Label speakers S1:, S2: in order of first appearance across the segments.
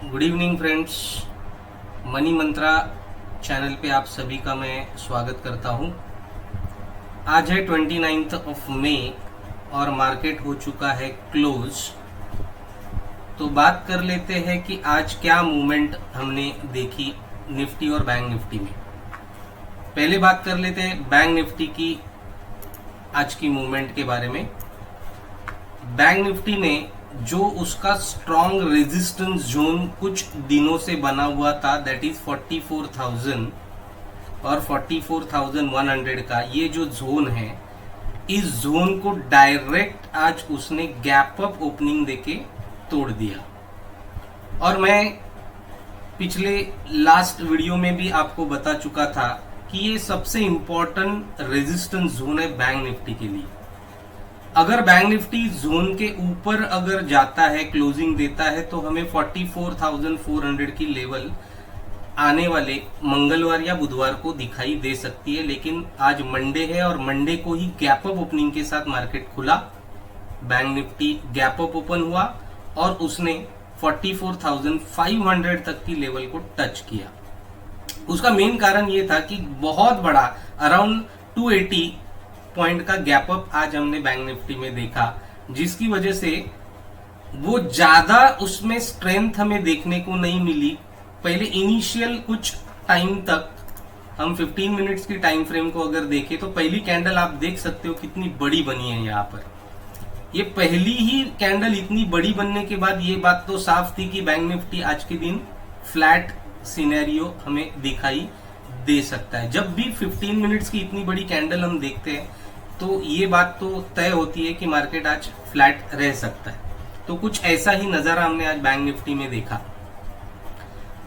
S1: Good evening friends. Money मंत्रा channel पे आप सभी का मैं स्वागत करता हूँ। आज है 29 ऑफ मई और मार्केट हो चुका है क्लोज। तो बात कर लेते हैं कि आज क्या मूवमेंट हमने देखी निफ्टी और बैंक निफ्टी में। पहले बात कर लेते हैं बैंक निफ्टी की आज की मूवमेंट के बारे में। बैंक निफ्टी ने जो उसका स्ट्रॉन्ग रेजिस्टेंस जोन कुछ दिनों से बना हुआ था, दैट इज 44,000 और 44,100 का ये जो जोन है, इस जोन को डायरेक्ट आज उसने गैप अप ओपनिंग देके तोड़ दिया। और मैं पिछले लास्ट वीडियो में भी आपको बता चुका था कि ये सबसे इंपॉर्टेंट रेजिस्टेंस जोन है बैंक निफ्टी के लिए। अगर बैंक निफ्टी जोन के ऊपर अगर जाता है, क्लोजिंग देता है, तो हमें 44,400 की लेवल आने वाले मंगलवार या बुधवार को दिखाई दे सकती है। लेकिन आज मंडे है और मंडे को ही गैप अप ओपनिंग के साथ मार्केट खुला। Bank Nifty gap up open हुआ और उसने 44,500 तक की लेवल को टच किया। उसका मेन कारण ये था कि बहुत बड़ा अराउंड 280 पॉइंट का गैप अप आज हमने बैंक निफ्टी में देखा, जिसकी वजह से वो ज्यादा उसमें स्ट्रेंथ हमें देखने को नहीं मिली। पहले इनिशियल कुछ टाइम तक हम 15 मिनट्स की टाइम फ्रेम को अगर देखें तो पहली कैंडल आप देख सकते हो कितनी बड़ी बनी है। यहाँ पर ये पहली ही कैंडल इतनी बड़ी बनने के बाद ये बात तो साफ थी कि बैंक निफ्टी आज के दिन फ्लैट सिनेरियो हमें दिखाई दे सकता है। जब भी 15 मिनट्स की इतनी बड़ी कैंडल हम देखते हैं तो ये बात तो तय होती है कि मार्केट आज फ्लैट रह सकता है। तो कुछ ऐसा ही नजारा हमने आज बैंक निफ्टी में देखा।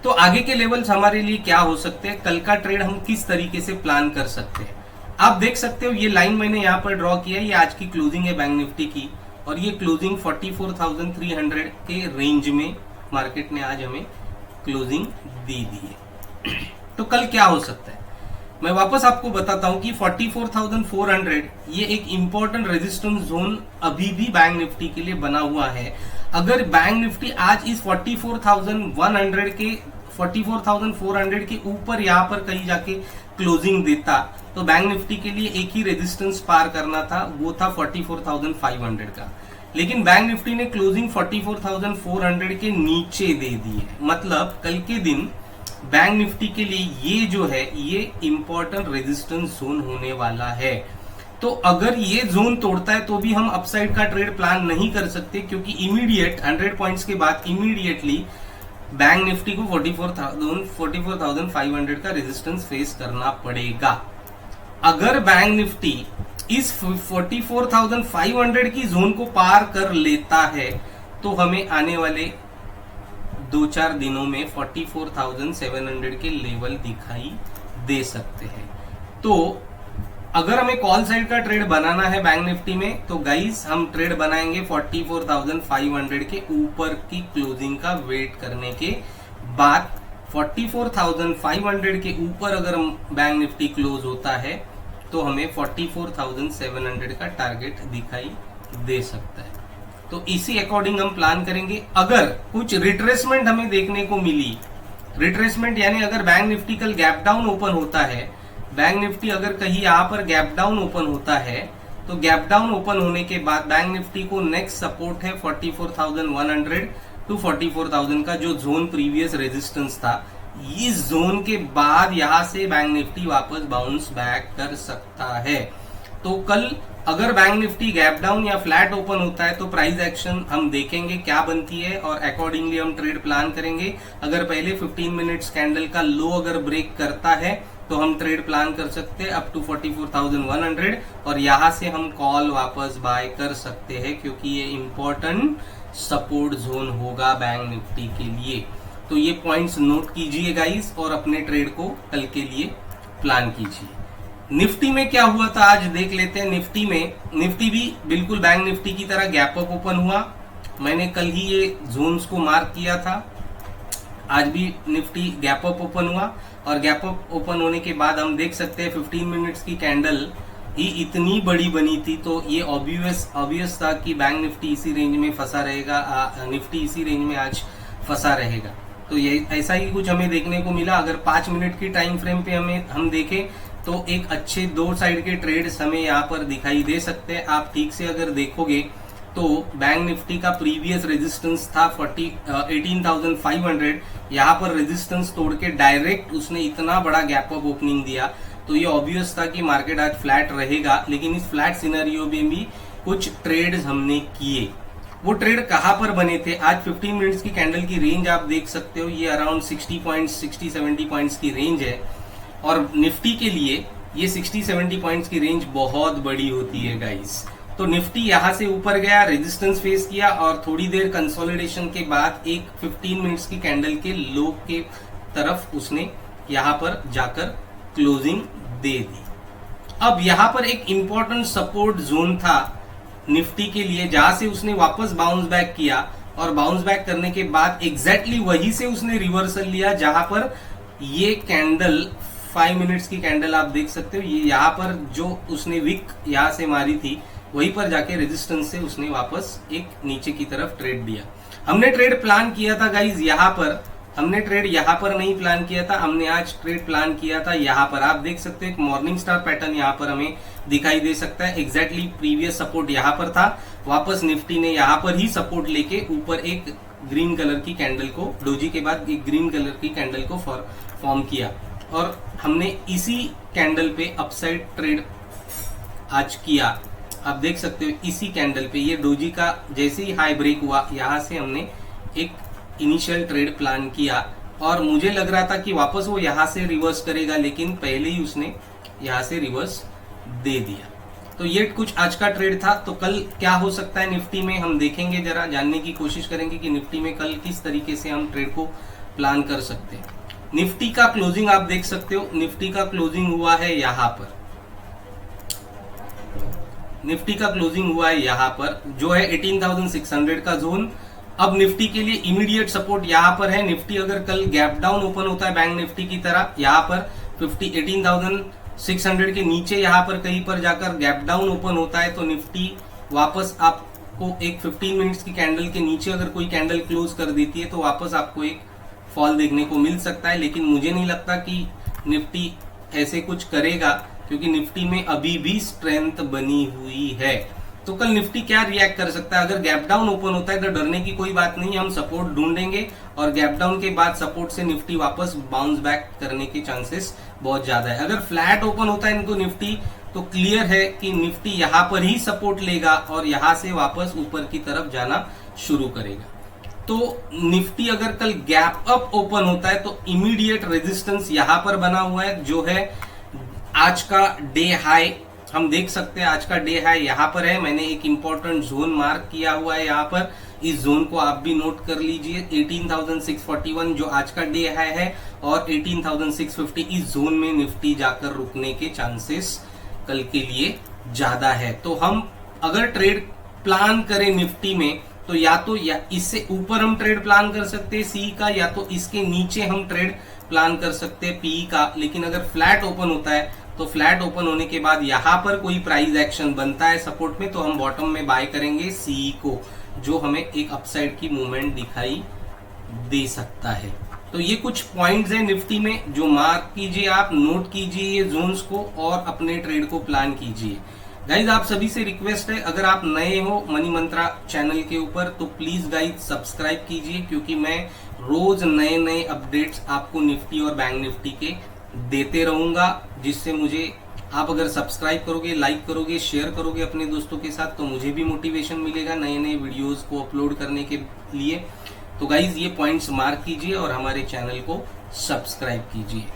S1: तो आगे के लेवल्स हमारे लिए क्या हो सकते हैं, कल का ट्रेड हम किस तरीके से प्लान कर सकते हैं, आप देख सकते हो। ये लाइन मैंने यहाँ पर ड्रॉ किया है, ये आज की क्लोजिंग है बैंक निफ्टी की, और ये क्लोजिंग 44,300 के रेंज में मार्केट ने आज हमें क्लोजिंग दी है। तो कल क्या हो सकता है, मैं वापस आपको बताता हूं कि 44,400 ये एक इंपॉर्टेंट रेजिस्टेंस जोन अभी भी बैंक निफ्टी के लिए बना हुआ है। अगर बैंक निफ्टी आज इस 44,100 के 44,400 के ऊपर यहां पर कहीं जाके क्लोजिंग देता तो बैंक निफ्टी के लिए एक ही रेजिस्टेंस पार करना था, वो था 44,500 का। लेकिन बैंक निफ्टी ने क्लोजिंग 44,400 के नीचे दे दी है। मतलब कल के दिन बैंक निफ्टी के लिए ये जो है ये इंपॉर्टेंट रेजिस्टेंस जोन होने वाला है। तो अगर ये जोन तोड़ता है तो भी हम अपसाइड का ट्रेड प्लान नहीं कर सकते, क्योंकि इमीडिएट 100 पॉइंट्स के बाद इमीडिएटली बैंक निफ्टी को 44,500 का रेजिस्टेंस फेस करना पड़ेगा। अगर बैंक निफ्टी इस 44,500 की जोन को पार कर लेता है तो हमें आने वाले 2-4 दिनों में 44,700 के लेवल दिखाई दे सकते हैं। तो अगर हमें कॉल साइड का ट्रेड बनाना है बैंक निफ्टी में तो गाइस हम ट्रेड बनाएंगे 44,500 के ऊपर की क्लोजिंग का वेट करने के बाद। 44,500 के ऊपर अगर बैंक निफ्टी क्लोज होता है तो हमें 44,700 का टारगेट दिखाई दे सकता है। तो इसी अकॉर्डिंग हम प्लान करेंगे। अगर कुछ रिट्रेसमेंट हमें देखने को मिली, रिट्रेसमेंट यानी अगर बैंक निफ्टी कल गैप डाउन ओपन होता है, बैंक निफ्टी अगर कहीं यहां पर गैप डाउन ओपन होता है तो गैप डाउन ओपन होने के बाद बैंक निफ्टी को नेक्स्ट सपोर्ट है 44,100 टू 44,000 का, जो जोन प्रीवियस रेजिस्टेंस था। इस जोन के बाद यहां से बैंक निफ्टी वापस बाउंस बैक कर सकता है। तो कल अगर बैंक निफ्टी गैप डाउन या फ्लैट ओपन होता है तो प्राइस एक्शन हम देखेंगे क्या बनती है और अकॉर्डिंगली हम ट्रेड प्लान करेंगे। अगर पहले 15 मिनट्स कैंडल का लो अगर ब्रेक करता है तो हम ट्रेड प्लान कर सकते हैं अप टू 44,100 और यहां से हम कॉल वापस बाय कर सकते हैं, क्योंकि ये इंपॉर्टेंट सपोर्ट जोन होगा बैंक निफ्टी के लिए। तो ये पॉइंट्स नोट कीजिए गाइस और अपने ट्रेड को कल के लिए प्लान कीजिए। निफ्टी में क्या हुआ था आज देख लेते हैं। निफ्टी भी बिल्कुल बैंक निफ्टी की तरह गैप अप ओपन हुआ। मैंने कल ही ये जोन्स को मार्क किया था। आज भी निफ्टी गैप अप ओपन हुआ और गैप अप ओपन होने के बाद हम देख सकते हैं 15 मिनट्स की कैंडल ही इतनी बड़ी बनी थी, तो ये ऑब्वियस था कि बैंक निफ्टी इसी रेंज में फंसा रहेगा, निफ्टी इसी रेंज में आज फंसा रहेगा। तो ये ऐसा ही कुछ हमें देखने को मिला। अगर 5 मिनट की टाइम फ्रेम पे हम देखें तो एक अच्छे 2 साइड के ट्रेड्स हमें यहाँ पर दिखाई दे सकते हैं। आप ठीक से अगर देखोगे तो बैंक निफ्टी का प्रीवियस रेजिस्टेंस था 18,500, यहाँ पर रेजिस्टेंस तोड़ के डायरेक्ट उसने इतना बड़ा गैप अप ओपनिंग दिया, तो ये ऑब्वियस था कि मार्केट आज फ्लैट रहेगा। लेकिन इस फ्लैट सिनेरियो में भी कुछ ट्रेड्स हमने किए। वो ट्रेड कहां पर बने थे? आज 15 मिनट्स की कैंडल की रेंज आप देख सकते हो, ये अराउंड 60 पॉइंट्स 60-70 पॉइंट्स की रेंज है। और निफ्टी के लिए ये 60-70 पॉइंट्स की रेंज बहुत बड़ी होती है गाइस। तो निफ्टी यहां से ऊपर गया, रेजिस्टेंस फेस किया और थोड़ी देर कंसोलिडेशन के बाद एक 15 मिनट्स की कैंडल के लो के तरफ उसने यहां पर जाकर क्लोजिंग दे दी। अब यहां पर एक इंपॉर्टेंट सपोर्ट जोन था निफ्टी के लिए, जहां से उसने वापस बाउंस बैक किया और बाउंस बैक करने के बाद एग्जैक्टली वहीं से उसने रिवर्सल लिया, जहां पर ये कैंडल 5 मिनट्स की कैंडल आप देख सकते हो, ये यहाँ पर जो उसने विक यहाँ से मारी थी वहीं पर जाके रेजिस्टेंस से उसने वापस एक नीचे की तरफ ट्रेड दिया। हमने ट्रेड प्लान किया था गाइज यहाँ पर, हमने ट्रेड यहाँ पर नहीं प्लान किया था, हमने आज ट्रेड प्लान किया था यहाँ पर। आप देख सकते हो एक मॉर्निंग स्टार पैटर्न यहाँ पर हमें दिखाई दे सकता है। एग्जैक्टली प्रीवियस सपोर्ट यहाँ पर था, वापस निफ्टी ने यहाँ पर ही सपोर्ट लेके ऊपर एक ग्रीन कलर की कैंडल को, डोजी के बाद एक ग्रीन कलर की कैंडल को फॉर्म किया और हमने इसी कैंडल पे अपसाइड ट्रेड आज किया। आप देख सकते हो इसी कैंडल पे ये डोजी का जैसे ही हाई ब्रेक हुआ, यहाँ से हमने एक इनिशियल ट्रेड प्लान किया और मुझे लग रहा था कि वापस वो यहाँ से रिवर्स करेगा, लेकिन पहले ही उसने यहाँ से रिवर्स दे दिया। तो ये कुछ आज का ट्रेड था। तो कल क्या हो सकता है निफ्टी में हम देखेंगे, जरा जानने की कोशिश करेंगे कि निफ्टी में कल किस तरीके से हम ट्रेड को प्लान कर सकते हैं। निफ्टी का क्लोजिंग आप देख सकते हो, निफ्टी का क्लोजिंग हुआ है यहाँ पर, निफ्टी का क्लोजिंग हुआ है यहाँ पर जो है 18,600 का जोन। अब निफ्टी के लिए इमीडिएट सपोर्ट यहाँ पर है। निफ्टी अगर कल गैप डाउन ओपन होता है बैंक निफ्टी की तरह, यहाँ पर 18,600 के नीचे यहाँ पर कहीं पर जाकर गैप डाउन ओपन होता है, तो निफ्टी वापस आपको एक 15 मिनट्स की कैंडल के नीचे अगर कोई कैंडल क्लोज कर देती है तो वापस आपको एक फॉल देखने को मिल सकता है। लेकिन मुझे नहीं लगता कि निफ्टी ऐसे कुछ करेगा, क्योंकि निफ्टी में अभी भी स्ट्रेंथ बनी हुई है। तो कल निफ्टी क्या रिएक्ट कर सकता है? अगर गैप डाउन ओपन होता है तो डरने की कोई बात नहीं, हम सपोर्ट ढूंढेंगे और गैप डाउन के बाद सपोर्ट से निफ्टी वापस बाउंस बैक करने के चांसेस बहुत ज्यादा है। अगर फ्लैट ओपन होता है इनको निफ्टी, तो क्लियर है कि निफ्टी यहाँ पर ही सपोर्ट लेगा और यहाँ से वापस ऊपर की तरफ जाना शुरू करेगा। तो निफ्टी अगर कल गैप अप ओपन होता है तो इमीडिएट रेजिस्टेंस यहाँ पर बना हुआ है, जो है आज का डे हाई। हम देख सकते हैं आज का डे हाई यहाँ पर है, मैंने एक इंपॉर्टेंट जोन मार्क किया हुआ है यहाँ पर, इस जोन को आप भी नोट कर लीजिए। 18,641 जो आज का डे हाई है और 18,650 इस जोन में निफ्टी जाकर रुकने के चांसेस कल के लिए ज्यादा है। तो हम अगर ट्रेड प्लान करें निफ्टी में तो या इससे ऊपर हम ट्रेड प्लान कर सकते हैं सी का, या तो इसके नीचे हम ट्रेड प्लान कर सकते हैं पी का। लेकिन अगर फ्लैट ओपन होता है तो फ्लैट ओपन होने के बाद यहाँ पर कोई प्राइस एक्शन बनता है सपोर्ट में, तो हम बॉटम में बाय करेंगे सी को, जो हमें एक अपसाइड की मूवमेंट दिखाई दे सकता है। तो ये कुछ पॉइंट्स हैं निफ्टी में जो मार्क कीजिए, आप नोट कीजिए ये जोन्स को और अपने ट्रेड को प्लान कीजिए। गाइज आप सभी से रिक्वेस्ट है, अगर आप नए हो मनी मंत्रा चैनल के ऊपर तो प्लीज गाइज सब्सक्राइब कीजिए, क्योंकि मैं रोज नए नए अपडेट्स आपको निफ्टी और बैंक निफ्टी के देते रहूंगा, जिससे मुझे आप अगर सब्सक्राइब करोगे, लाइक करोगे, शेयर करोगे अपने दोस्तों के साथ, तो मुझे भी मोटिवेशन मिलेगा नए नए वीडियोस को अपलोड करने के लिए। तो गाइज ये पॉइंट्स मार्क कीजिए और हमारे चैनल को सब्सक्राइब कीजिए।